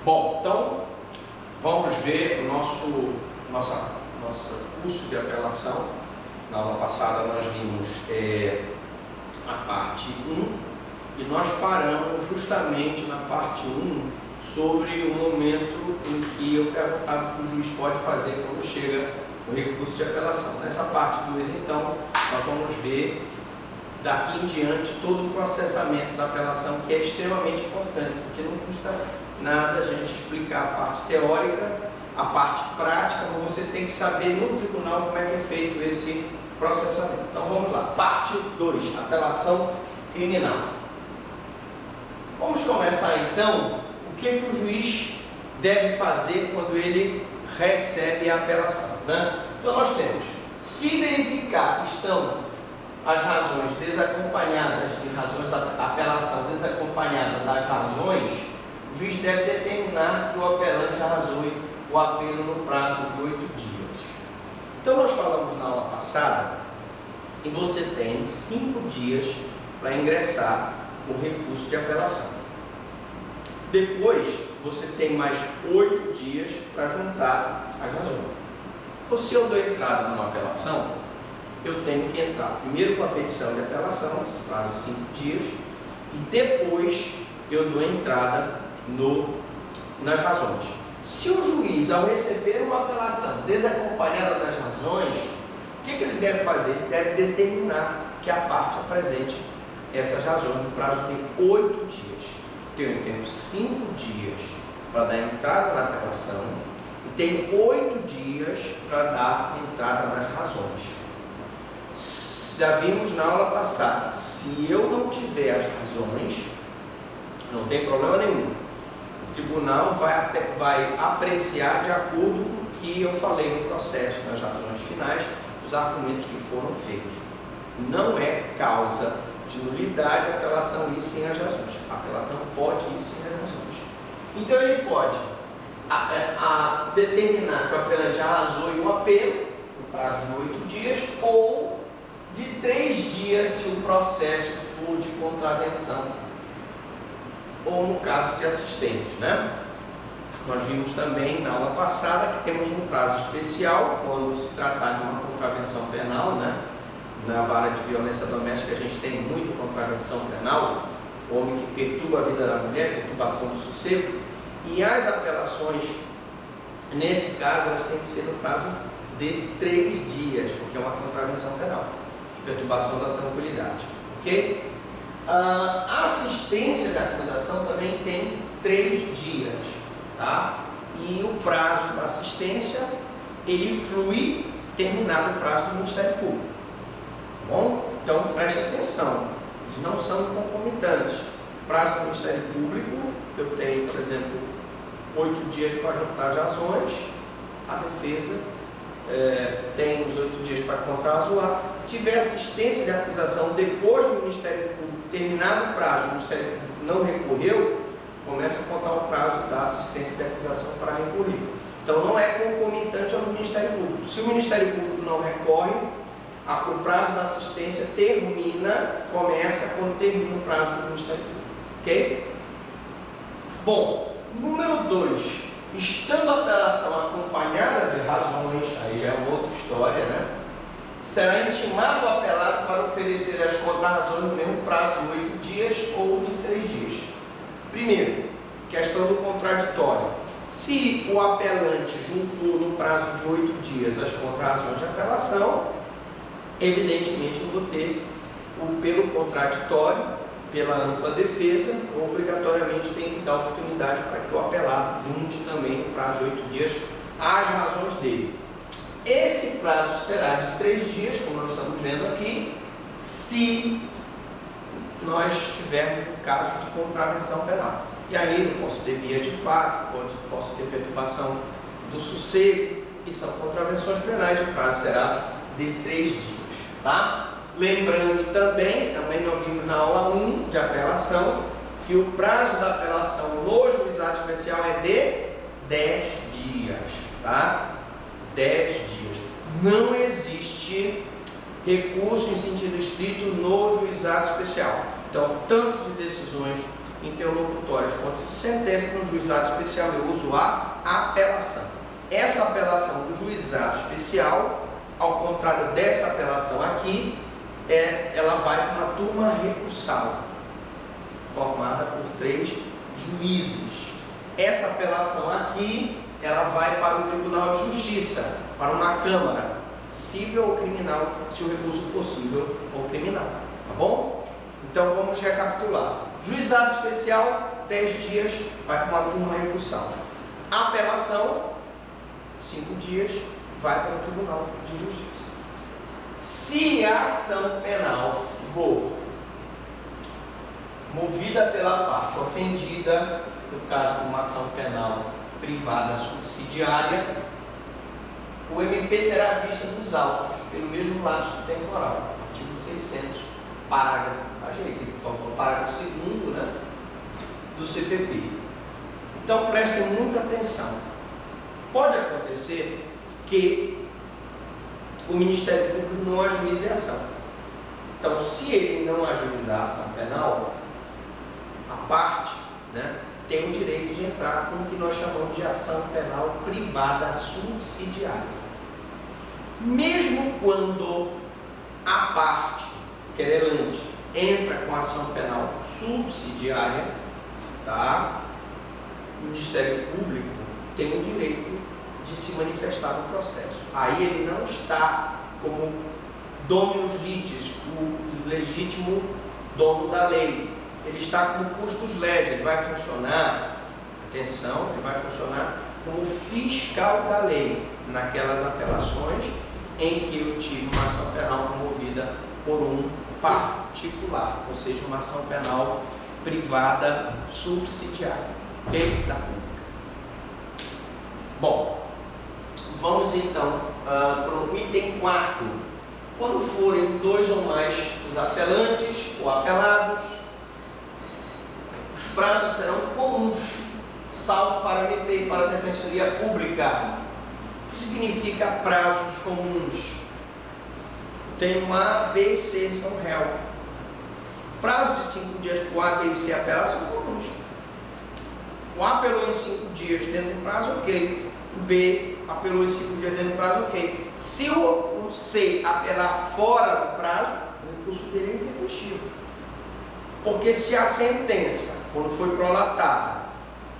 Bom, então vamos ver o nosso curso de apelação. Na aula passada nós vimos a parte 1 e nós paramos justamente na parte 1 sobre o momento em que eu perguntava o que o juiz pode fazer quando chega o recurso de apelação. Nessa parte 2, então, nós vamos ver daqui em diante todo o processamento da apelação, que é extremamente importante, porque não custa nada a gente explicar a parte teórica, a parte prática, mas você tem que saber no tribunal como é que é feito esse processamento. Então vamos lá, parte 2, apelação criminal. Vamos começar então, o que o juiz deve fazer quando ele recebe a apelação, né? Então nós temos, se verificar que estão as razões desacompanhadas de razões, a apelação desacompanhada das razões, o juiz deve determinar que o apelante arrazoe o apelo no prazo de 8 dias. Então nós falamos na aula passada e você tem 5 dias para ingressar com recurso de apelação. Depois você tem mais 8 dias para juntar as razões. Então, se eu dou entrada numa apelação, eu tenho que entrar primeiro com a petição de apelação, no prazo de 5 dias, e depois eu dou entrada nas razões. Se o juiz, ao receber uma apelação desacompanhada das razões, o que ele deve fazer? Ele deve determinar que a parte apresente essas razões no prazo de 8 dias. Então, eu tenho 5 dias para dar entrada na apelação e tenho 8 dias para dar entrada nas razões. Já vimos na aula passada, se eu não tiver as razões, não tem problema nenhum. O tribunal vai apreciar de acordo com o que eu falei no processo, nas razões finais, os argumentos que foram feitos. Não é causa de nulidade a apelação ir sem as razões. A apelação pode ir sem as razões. Então ele pode determinar que o apelante arrazoe o apelo no prazo de 8 dias ou de 3 dias se o processo for de contravenção ou no caso de assistente, né? Nós vimos também na aula passada que temos um prazo especial quando se tratar de uma contravenção penal, né? Na vara de violência doméstica a gente tem muito contravenção penal, homem que perturba a vida da mulher, perturbação do sossego, e as apelações, nesse caso, elas têm que ser no prazo de 3 dias, porque é uma contravenção penal, de perturbação da tranquilidade, ok? A assistência da acusação também tem 3 dias, tá? E o prazo da assistência, ele flui terminado o prazo do Ministério Público. Bom, então preste atenção, eles não são concomitantes. O prazo do Ministério Público, eu tenho, por exemplo, 8 dias para juntar as razões, a defesa tem os 8 dias para contrazoar. Se tiver assistência de acusação depois do Ministério Público, terminado o prazo, o Ministério Público não recorreu, começa a contar o prazo da assistência de acusação para recorrer. Então não é concomitante ao Ministério Público. Se o Ministério Público não recorre, o prazo da assistência começa quando termina o prazo do Ministério Público, ok? Bom, número 2, estando a apelação acompanhada de razões, aí já é uma outra história, né? Será intimado o apelado para oferecer as contrarrazões no mesmo prazo de 8 dias ou de 3 dias. Primeiro, questão do contraditório. Se o apelante juntou no prazo de 8 dias as contrarrazões de apelação, evidentemente eu vou ter pelo contraditório, pela ampla defesa, obrigatoriamente tem que dar oportunidade para que o apelado junte também no prazo de 8 dias as razões dele. Esse prazo será de 3 dias, como nós estamos vendo aqui, se nós tivermos um caso de contravenção penal. E aí eu posso ter vias de fato, posso ter perturbação do sossego, que são contravenções penais, o prazo será de 3 dias, tá? Lembrando também nós vimos na aula 1 de apelação, que o prazo da apelação no juizado especial é de 10 dias, tá? 10 dias. Não existe recurso em sentido estrito no juizado especial. Então, tanto de decisões interlocutórias quanto de sentença no juizado especial, eu uso a apelação. Essa apelação do juizado especial, ao contrário dessa apelação aqui, ela vai para uma turma recursal, formada por 3 juízes. Essa apelação aqui, ela vai para o Tribunal de Justiça, para uma Câmara, cível ou criminal, se o recurso for cível ou criminal, tá bom? Então vamos recapitular. Juizado especial, 10 dias, vai para uma turma recursal. Apelação, 5 dias, vai para o Tribunal de Justiça. Se a ação penal for movida pela parte ofendida, no caso de uma ação penal privada subsidiária, o MP terá vista dos autos pelo mesmo lapso temporal, artigo 600, parágrafo, ajeitei, por favor, parágrafo 2º, né, do CPP. Então prestem muita atenção. Pode acontecer que o Ministério Público não ajuize a ação. Então, se ele não ajuizar a ação penal, a parte, né, tem o direito de entrar com o que nós chamamos de ação penal privada subsidiária. Mesmo quando a parte querelante entra com a ação penal subsidiária, tá? O Ministério Público tem o direito de se manifestar no processo. Aí ele não está como dominus litis, o legítimo dono da lei. Ele está como custos legis, ele vai funcionar, atenção, ele vai funcionar como fiscal da lei, naquelas apelações em que eu tive uma ação penal promovida por um particular, ou seja, uma ação penal privada subsidiária, ok? Da pública. Bom, vamos então para o item 4. Quando forem 2 ou mais os apelantes ou apelados, os prazos serão comuns, salvo para a MP e para a Defensoria Pública. O que significa prazos comuns? Tem um A, B e C, são réu. Prazo de 5 dias para o A, B e C apelar são comuns. O A apelou em 5 dias dentro do prazo, ok. O B apelou em 5 dias dentro do prazo, ok. Se o C apelar fora do prazo, o recurso dele é intempestivo. Porque se a sentença, quando foi prolatada,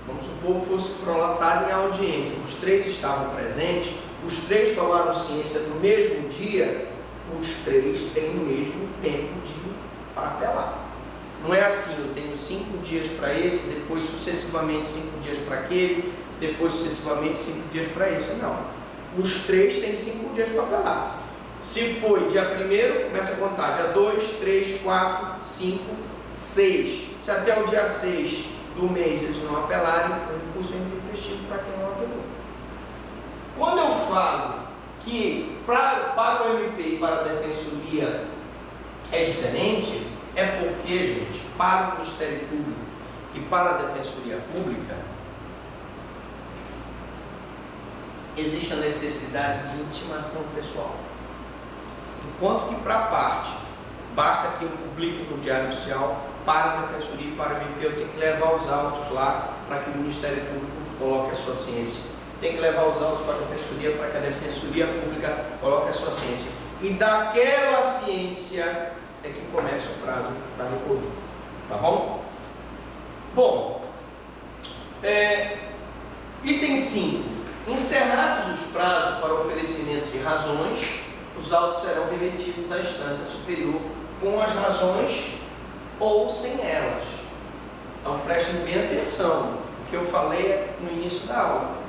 vamos supor que fosse prolatada em audiência, os 3 estavam presentes, os 3 tomaram ciência no mesmo dia, os 3 têm o mesmo tempo para apelar. Não é assim, eu tenho 5 dias para esse, depois sucessivamente 5 dias para aquele, depois sucessivamente 5 dias para esse. Não. Os 3 têm 5 dias para apelar. Se foi dia 1º, começa a contar dia 2, 3, 4, 5, 6. Se até o dia 6 do mês eles não apelarem, o recurso é intempestivo para quem não apelou. Quando eu falo que para o MP e para a Defensoria é diferente, é porque, gente, para o Ministério Público e para a Defensoria Pública, existe a necessidade de intimação pessoal. Enquanto que para a parte, basta que eu publique no Diário Oficial, para a Defensoria e para o MP, eu tenho que levar os autos lá para que o Ministério Público coloque a sua ciência. Tem que levar os autos para a Defensoria para que a Defensoria Pública coloque a sua ciência. E daquela ciência é que começa o prazo para recorrer. Tá bom? Bom, item 5. Encerrados os prazos para oferecimento de razões, os autos serão remetidos à instância superior com as razões ou sem elas. Então prestem bem atenção. O que eu falei no início da aula.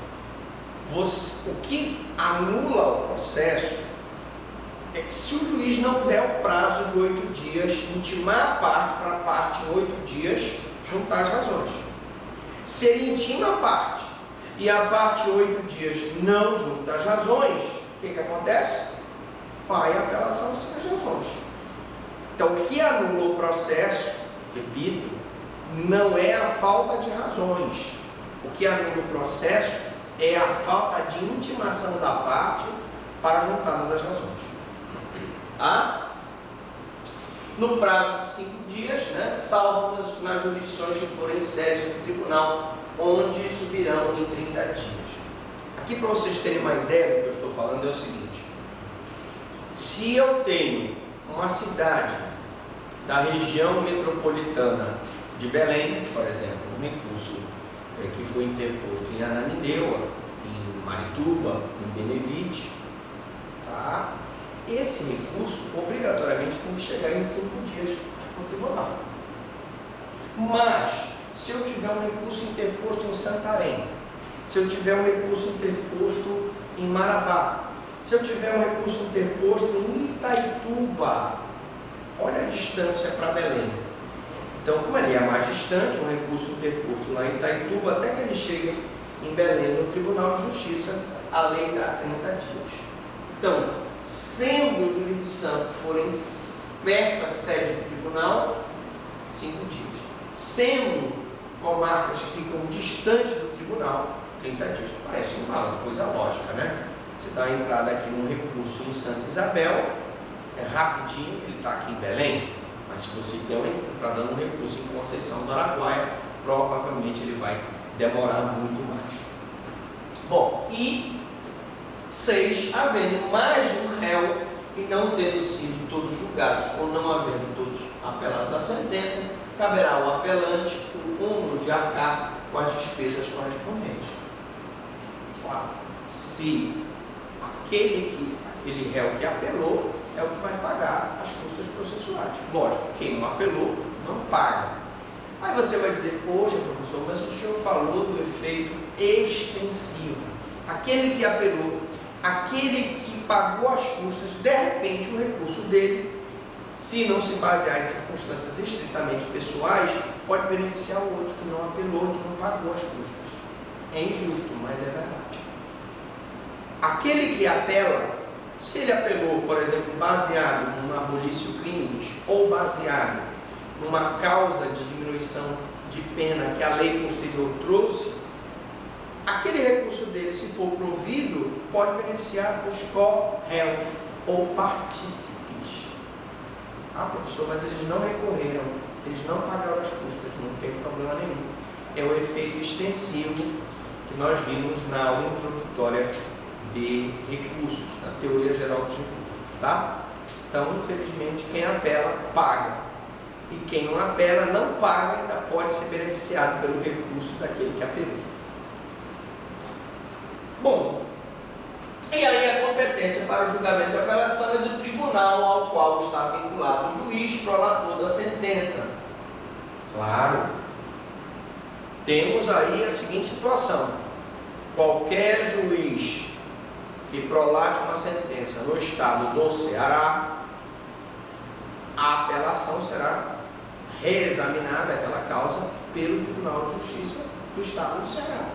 O que anula o processo é que se o juiz não der o prazo de 8 dias, intimar a parte para a parte em 8 dias, juntar as razões. Se ele intima a parte e a parte em 8 dias não junta as razões, o que acontece? Vai a apelação sem as razões. Então, o que anula o processo, repito, não é a falta de razões. O que anula o processo é a falta de intimação da parte para a juntada das razões. Tá? no prazo de 5 dias, né, salvo nas jurisdições que forem sede do tribunal, onde subirão em 30 dias. Aqui, para vocês terem uma ideia do que eu estou falando, é o seguinte: se eu tenho uma cidade da região metropolitana de Belém, por exemplo, um recurso que foi interposto em Ananindeua, em Marituba, em Benevite, tá? Esse recurso obrigatoriamente tem que chegar em 5 dias no tribunal. Mas, se eu tiver um recurso interposto em Santarém, se eu tiver um recurso interposto em Marabá, se eu tiver um recurso interposto em Itaituba, olha a distância para Belém. Então, como ele é mais distante, um recurso interposto lá em Itaituba, até que ele chegue em Belém, no Tribunal de Justiça, a lei dá 30 dias. Então, sendo jurisdição que forem perto da sede do tribunal, 5 dias. Sendo comarcas que ficam distantes do tribunal, 30 dias. Parece uma coisa lógica, né? Você dá a entrada aqui num recurso em Santa Isabel, é rapidinho, que ele está aqui em Belém, mas se você está dando um recurso em Conceição do Araguaia, provavelmente ele vai demorar muito mais. Bom, e 6, havendo mais de um réu e não tendo sido todos julgados ou não havendo todos apelado da sentença, caberá ao apelante o ônus de arcar com as despesas correspondentes. Claro, se aquele réu que apelou é o que vai pagar as custas processuais. Lógico, quem não apelou não paga. Aí você vai dizer: poxa, professor, mas o senhor falou do efeito extensivo. Aquele que apelou, aquele que pagou as custas, de repente o recurso dele, se não se basear em circunstâncias estritamente pessoais, pode beneficiar o outro que não apelou, que não pagou as custas. É injusto, mas é verdade. Aquele que apela, se ele apelou, por exemplo, baseado num abolício crimes ou baseado numa causa de diminuição de pena que a lei posterior trouxe, aquele recurso dele, se for provido, pode beneficiar os co-réus ou partícipes. Ah, professor, mas eles não recorreram, eles não pagaram as custas, não tem problema nenhum. É o efeito extensivo que nós vimos na aula introdutória de recursos, na teoria geral dos recursos, tá? Então, infelizmente, quem apela, paga. E quem não apela, não paga, ainda pode ser beneficiado pelo recurso daquele que apelou. Bom, e aí a competência para o julgamento de apelação é do tribunal ao qual está vinculado o juiz prolator da sentença. Claro. Temos aí a seguinte situação: qualquer juiz que prolate uma sentença no estado do Ceará, a apelação será reexaminada, aquela causa, pelo Tribunal de Justiça do estado do Ceará.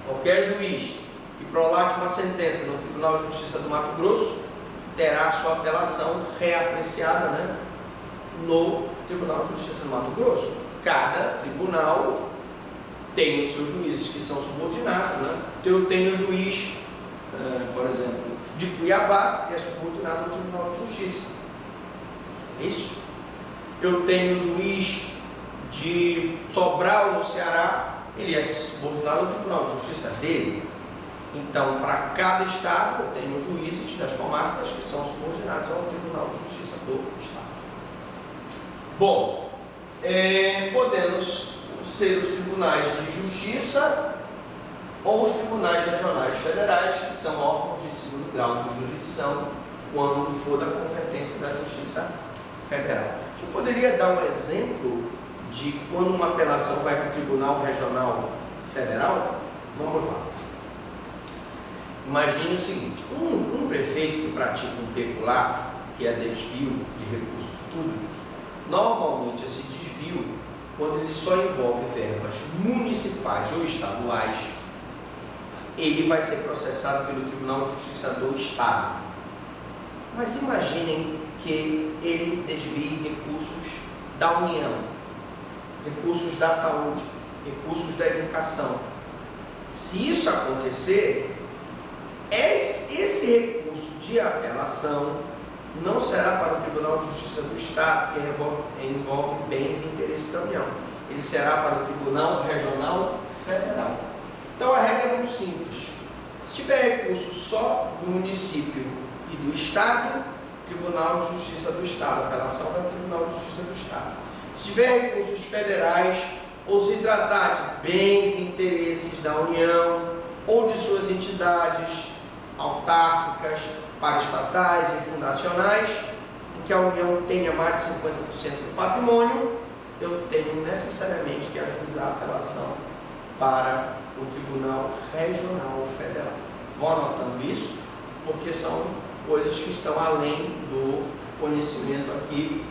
Qualquer juiz que prolate uma sentença no Tribunal de Justiça do Mato Grosso terá sua apelação reapreciada, né, no Tribunal de Justiça do Mato Grosso. Cada tribunal tem os seus juízes que são subordinados, né? Eu tenho o juiz, por exemplo, de Cuiabá, que é subordinado ao Tribunal de Justiça. É isso. Eu tenho o juiz de Sobral, no Ceará, ele é subordinado ao Tribunal de Justiça dele. Então, para cada estado, eu tenho os juízes das comarcas que são subordinados ao Tribunal de Justiça do estado. Bom, podemos ser os tribunais de justiça ou os tribunais regionais federais, que são órgãos de segundo grau de jurisdição, quando for da competência da Justiça Federal. Eu poderia dar um exemplo de quando uma apelação vai para o Tribunal Regional Federal? Vamos lá. Imagine o seguinte: um prefeito que pratica um peculato, que é desvio de recursos públicos, normalmente esse desvio, quando ele só envolve verbas municipais ou estaduais, ele vai ser processado pelo Tribunal de Justiça do Estado. Mas imaginem que ele desvie recursos da União, recursos da saúde, recursos da educação. Se isso acontecer, esse recurso de apelação não será para o Tribunal de Justiça do Estado, que envolve bens e interesses da União. Ele será para o Tribunal Regional Federal. Então a regra é muito simples. Se tiver recurso só do município e do Estado, Tribunal de Justiça do Estado, apelação para o Tribunal de Justiça do Estado. Se tiver recursos federais, ou se tratar de bens e interesses da União, ou de suas entidades autárquicas, paraestatais e fundacionais, em que a União tenha mais de 50% do patrimônio, eu tenho necessariamente que ajuizar a apelação para o Tribunal Regional Federal. Vou anotando isso, porque são coisas que estão além do conhecimento aqui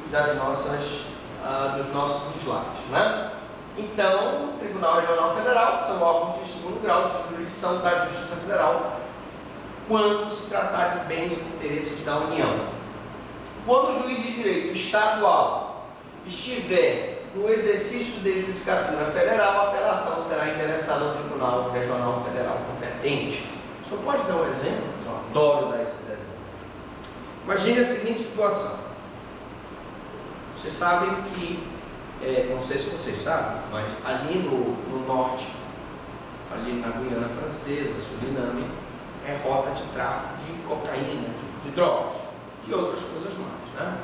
dos nossos slides, né? Então, o Tribunal Regional Federal são órgãos de segundo grau de jurisdição da Justiça Federal quando se tratar de bens e interesses da União. Quando o juiz de direito estadual estiver no exercício de judicatura federal, a apelação será endereçada ao Tribunal Regional Federal competente. Só pode dar um exemplo? Eu adoro dar esses exemplos. Imagine a seguinte situação. Vocês sabem que, não sei se vocês sabem, mas ali no norte, ali na Guiana Francesa, Suriname, é rota de tráfico de cocaína, de drogas, de outras coisas mais, né?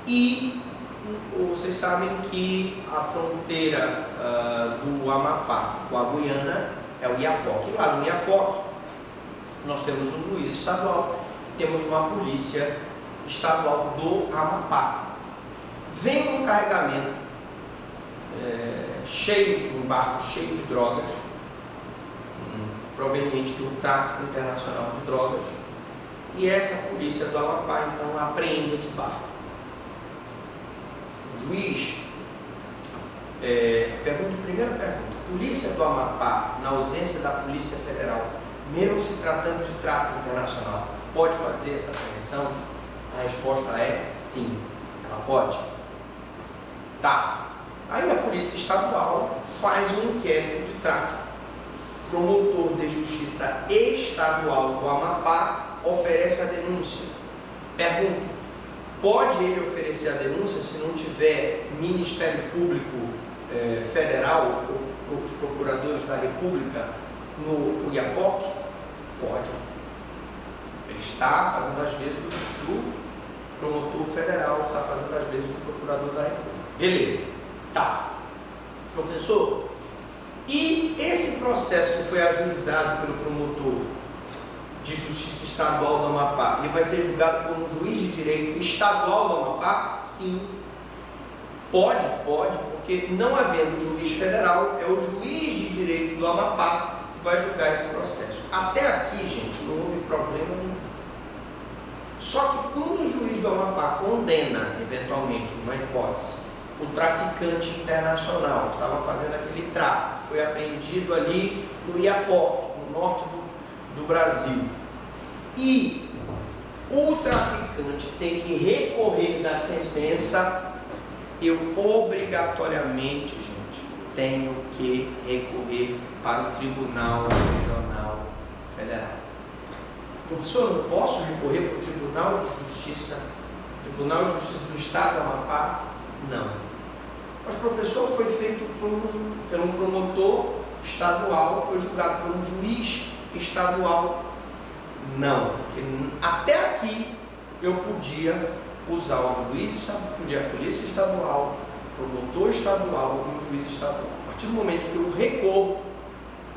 E vocês sabem que a fronteira do Amapá com a Guiana é o Iapoque. E lá no Iapoque nós temos um juiz estadual, temos uma polícia estadual do Amapá. Vem um carregamento um barco cheio de drogas, proveniente do tráfico internacional de drogas, e essa polícia do Amapá então apreende esse barco. O juiz, primeira pergunta, polícia do Amapá, na ausência da Polícia Federal, mesmo se tratando de tráfico internacional, pode fazer essa apreensão? A resposta é sim, ela pode. Tá. Aí a Polícia Estadual faz um inquérito de tráfico. O promotor de Justiça Estadual do Amapá oferece a denúncia. Pergunta: pode ele oferecer a denúncia se não tiver Ministério Público Federal ou os procuradores da República no Iapoque? Pode. Ele está fazendo as vezes do promotor federal, está fazendo as vezes do procurador da República. Beleza. Tá. Professor, e esse processo que foi ajuizado pelo promotor de Justiça Estadual do Amapá, ele vai ser julgado por um juiz de direito estadual do Amapá? Sim. Pode, porque não havendo juiz federal, é o juiz de direito do Amapá que vai julgar esse processo. Até aqui, gente, não houve problema nenhum. Só que quando o juiz do Amapá condena, eventualmente, uma hipótese, o traficante internacional que estava fazendo aquele tráfico, foi apreendido ali no Iapoque, no norte do Brasil, e o traficante tem que recorrer da sentença, eu obrigatoriamente, gente, tenho que recorrer para o Tribunal Regional Federal. Professor, eu não posso recorrer para o Tribunal de Justiça do Estado do Amapá? Não. Mas, professor, foi feito por um promotor estadual, foi julgado por um juiz estadual? Não, porque até aqui eu podia usar o juiz estadual, podia a polícia estadual, o promotor estadual e o juiz estadual. A partir do momento que eu recorro,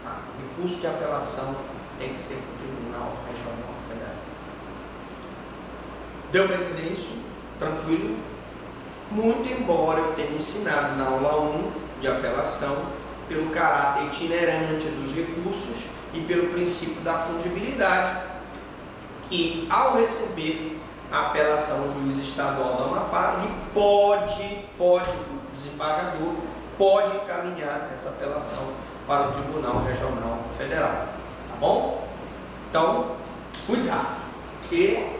o recurso de apelação tem que ser para o Tribunal Regional Federal. Deu para entender isso? Tranquilo? Muito embora eu tenha ensinado na aula 1 de apelação pelo caráter itinerante dos recursos e pelo princípio da fungibilidade, que ao receber a apelação do juiz estadual do Amapá, ele pode, o desembargador pode encaminhar essa apelação para o Tribunal Regional Federal, tá bom? Então, cuidado, porque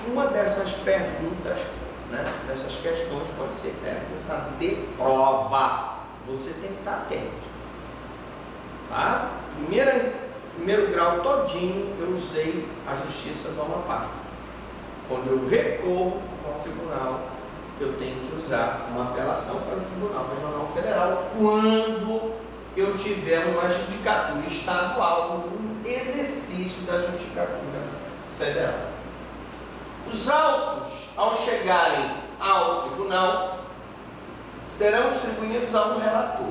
uma dessas perguntas, dessas questões pode ser pergunta de prova. Você tem que estar atento. Tá? Primeiro grau todinho eu usei a Justiça do Amapá. quando eu recorro ao tribunal, eu tenho que usar uma apelação para o Tribunal Regional Federal quando eu tiver uma judicatura estadual, um exercício da judicatura federal. Os autos, ao chegarem ao tribunal, serão distribuídos a um relator.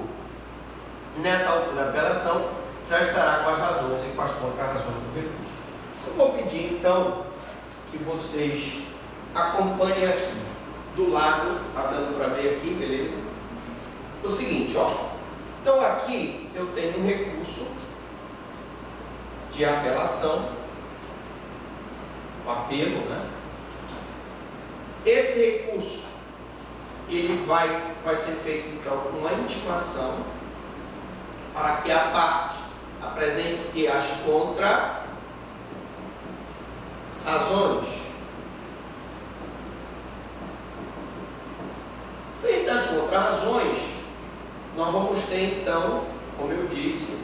Nessa altura, a apelação já estará com as razões e com as contrarrazões do recurso. Eu vou pedir, então, que vocês acompanhem aqui. Do lado, está dando para ver aqui, beleza? O seguinte, ó. Então, aqui eu tenho um recurso de apelação, o apelo, né? Esse recurso, ele vai ser feito, então, uma intimação para que a parte apresente o que? As contrarrazões. Feitas as contrarrazões, nós vamos ter, então, como eu disse,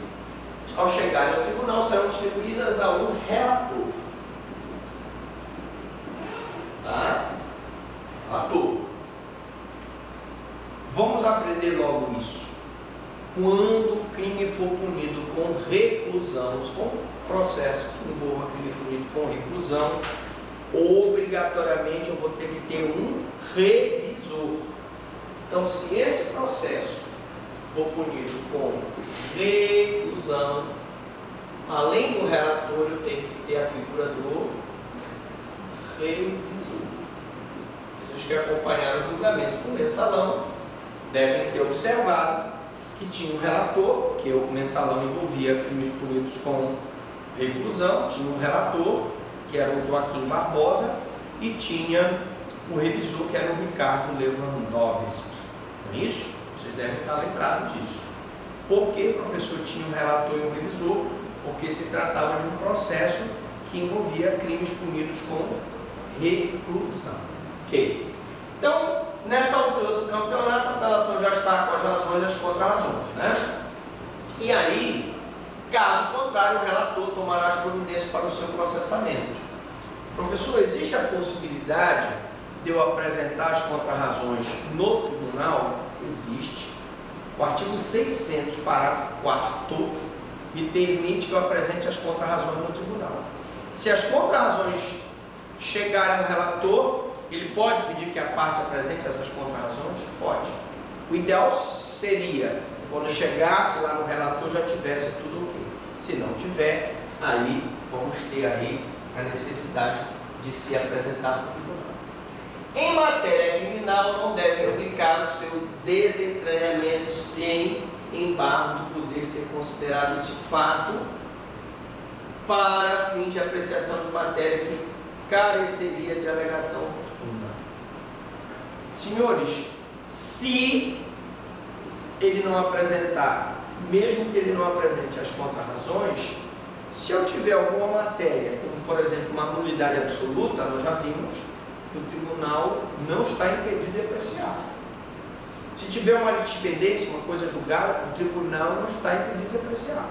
ao chegar ao tribunal, serão distribuídas a um relator. Tá? Relator. Vamos aprender logo isso. Quando o crime for punido com reclusão, se for um processo que envolva crime punido com reclusão, obrigatoriamente eu vou ter que ter um revisor. Então, se esse processo for punido com reclusão, além do relator, eu tenho que ter a figura do revisor. Vocês que acompanharam o julgamento do mensalão devem ter observado que tinha um relator, que o mensalão envolvia crimes punidos com reclusão, tinha um relator, que era o Joaquim Barbosa, e tinha o revisor, que era o Ricardo Lewandowski. Não é isso? Vocês devem estar lembrados disso. Por que, professor, tinha um relator e um revisor? Porque se tratava de um processo que envolvia crimes punidos com reclusão. Ok? Então, nessa altura do campeonato, a apelação já está com as razões e as contrarrazões, né? E aí, caso contrário, o relator tomará as providências para o seu processamento. Professor, existe a possibilidade de eu apresentar as contrarrazões no tribunal? Existe. O artigo 600, parágrafo 4º, me permite que eu apresente as contrarrazões no tribunal. Se as contrarrazões chegarem ao relator, ele pode pedir que a parte apresente essas contrarrazões? Pode. O ideal seria, quando chegasse lá no relator, já tivesse tudo ok. Se não tiver, aí vamos ter aí a necessidade de se apresentar para o tribunal. Em matéria criminal, não deve aplicar o seu desentranhamento sem embargo de poder ser considerado esse fato para fim de apreciação de matéria que careceria de alegação oportuna. Senhores, se ele não apresentar, mesmo que ele não apresente as contrarrazões, se eu tiver alguma matéria, como por exemplo uma nulidade absoluta, nós já vimos que o tribunal não está impedido de apreciar. Se tiver uma litispendência, uma coisa julgada, o tribunal não está impedido de apreciar.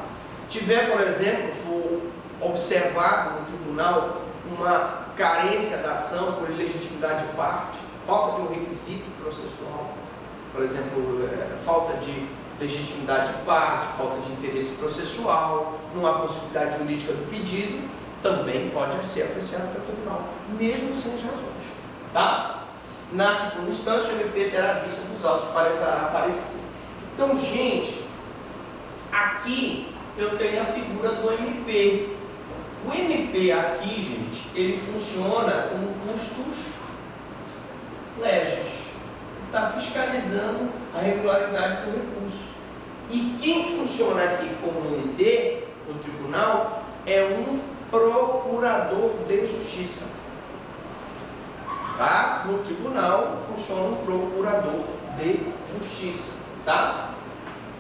Tiver, por exemplo, for observado no tribunal uma carência da ação por ilegitimidade de parte, falta de um requisito processual, por exemplo, falta de legitimidade de parte, falta de interesse processual, não há possibilidade jurídica do pedido, também pode ser apreciado pelo tribunal, mesmo sem as razões. Tá? Na segunda instância, o MP terá vista dos autos para aparecer. Então, gente, aqui eu tenho a figura do MP. O MP aqui, gente, ele funciona como custos legis. Ele está fiscalizando a regularidade do recurso. E quem funciona aqui como MP no tribunal é um procurador de justiça. Tá? No tribunal funciona um procurador de justiça. Tá?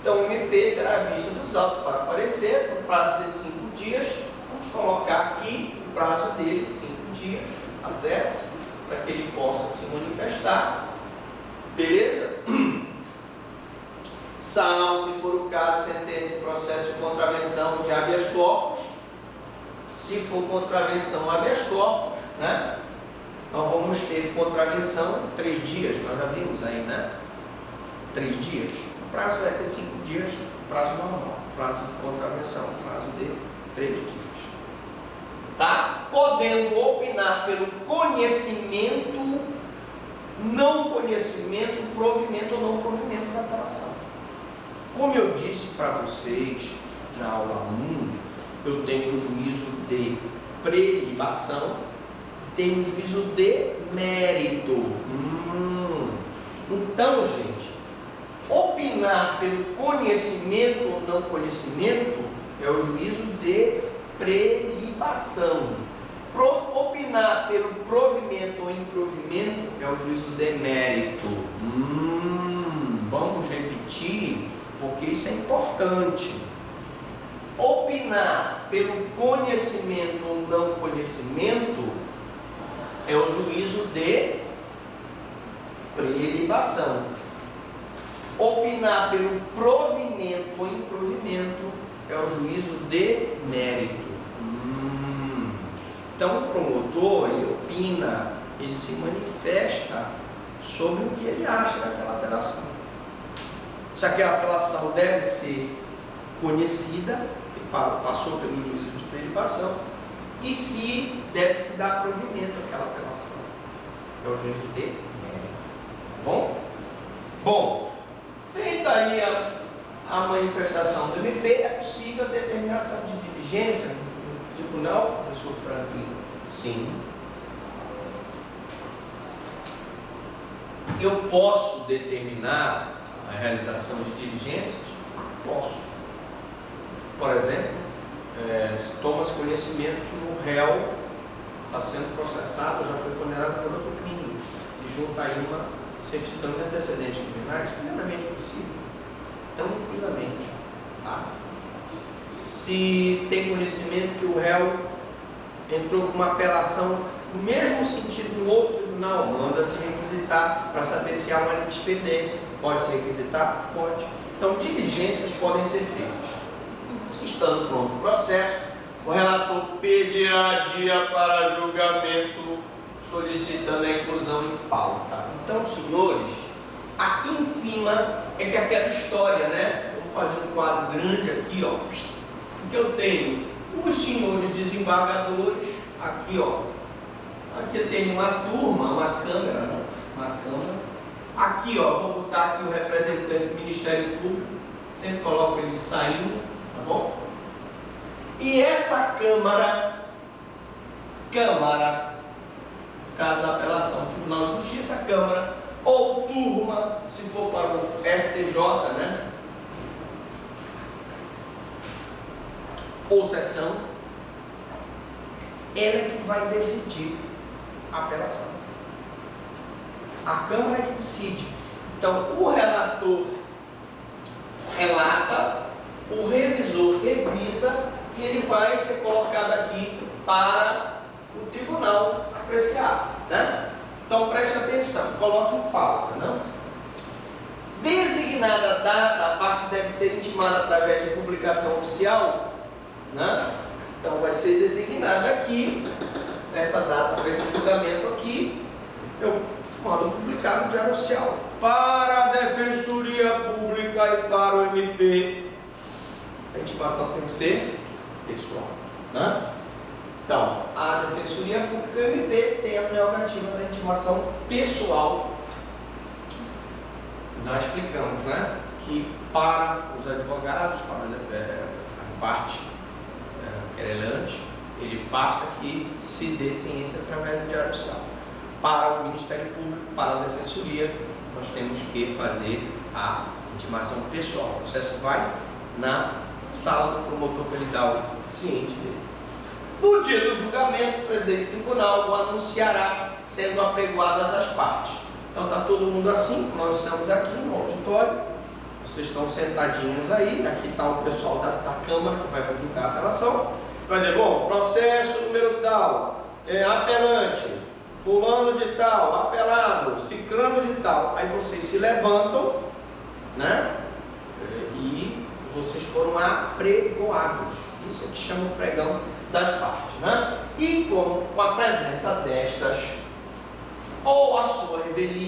Então o MP terá vista dos autos para aparecer no prazo de 5 dias. Vamos colocar aqui o prazo dele, 5 dias, tá certo? Para que ele possa se manifestar. Beleza? Salvo, se for o caso, sentença em processo de contravenção de habeas corpus. Se for contravenção habeas corpus, né? nós vamos ter contravenção 3 dias, nós já vimos aí, né? 3 dias. O prazo é de 5 dias, prazo normal, prazo de contravenção, prazo de 3 dias. Tá? Podendo opinar pelo conhecimento, não conhecimento, provimento ou não provimento da apelação. Como eu disse para vocês na aula 1, eu tenho o juízo de prelibação, tenho o juízo de mérito. Então, gente, opinar pelo conhecimento ou não conhecimento é o juízo de prelibação. Opinar pelo provimento ou improvimento é o juízo de mérito. Vamos repetir, porque isso é importante. Opinar pelo conhecimento ou não conhecimento é o juízo de prelibação. Opinar pelo provimento ou improvimento é o juízo de mérito. Então, o promotor, ele opina, ele se manifesta sobre o que ele acha daquela apelação. Se aquela apelação deve ser conhecida, que passou pelo juízo de prelibação, e se deve se dar provimento àquela apelação, que é o juízo de mérito. Tá bom? Bom, feita aí a manifestação do MP, é possível a determinação de diligência no tribunal, professor Franklin? Sim. Eu posso determinar a realização de diligências? Posso. Por exemplo, toma-se conhecimento que o réu está sendo processado, já foi condenado por outro crime. Se junta aí uma certidão de antecedentes criminais, plenamente possível. Tranquilamente. Tá? Se tem conhecimento que o réu entrou com uma apelação no mesmo sentido no outro tribunal, manda-se requisitar para saber se há uma litispendência. Pode se requisitar? Pode. Então, diligências podem ser feitas. Estando pronto o processo, o relator pedirá dia para julgamento, solicitando a inclusão em pauta. Então, senhores, aqui em cima é que aquela história, né? Vou fazer um quadro grande aqui, ó, que eu tenho os senhores desembargadores, aqui, ó. Aqui eu tenho uma turma, uma câmara, né? Uma câmara. Aqui, ó, vou botar aqui o representante do Ministério Público, sempre coloco ele de saindo, tá bom? E essa câmara, no caso da apelação, Tribunal de Justiça, câmara, ou turma, se for para o STJ, né? Ou sessão, ela é que vai decidir a apelação. A Câmara é que decide. Então, o relator relata, o revisor revisa e ele vai ser colocado aqui para o tribunal apreciar, né? Então, preste atenção, coloque em pauta, não? Designada a data, a parte deve ser intimada através de publicação oficial, né? Então vai ser designada aqui, essa data para esse julgamento aqui, eu mando publicar no Diário Oficial. Para a Defensoria Pública e para o MP, a intimação tem que ser pessoal, né? Então, a Defensoria Pública e o MP tem a prerrogativa da intimação pessoal. Nós explicamos, né? Que para os advogados, para a parte querelante, ele basta que se dê ciência através do Diário Oficial. Para o Ministério Público, para a Defensoria, nós temos que fazer a intimação pessoal. O processo vai na sala do promotor para ele dar o ciente dele. No dia do julgamento, o presidente do tribunal o anunciará, sendo apregoadas as partes. Então está todo mundo assim, nós estamos aqui no auditório, vocês estão sentadinhos aí, aqui está o pessoal da Câmara que vai julgar a apelação. Vai dizer, bom, processo número tal, apelante, fulano de tal, apelado, ciclano de tal. Aí vocês se levantam, né? E vocês foram apregoados. Isso é que chama o pregão das partes, né? E com a presença destas ou a sua revelia,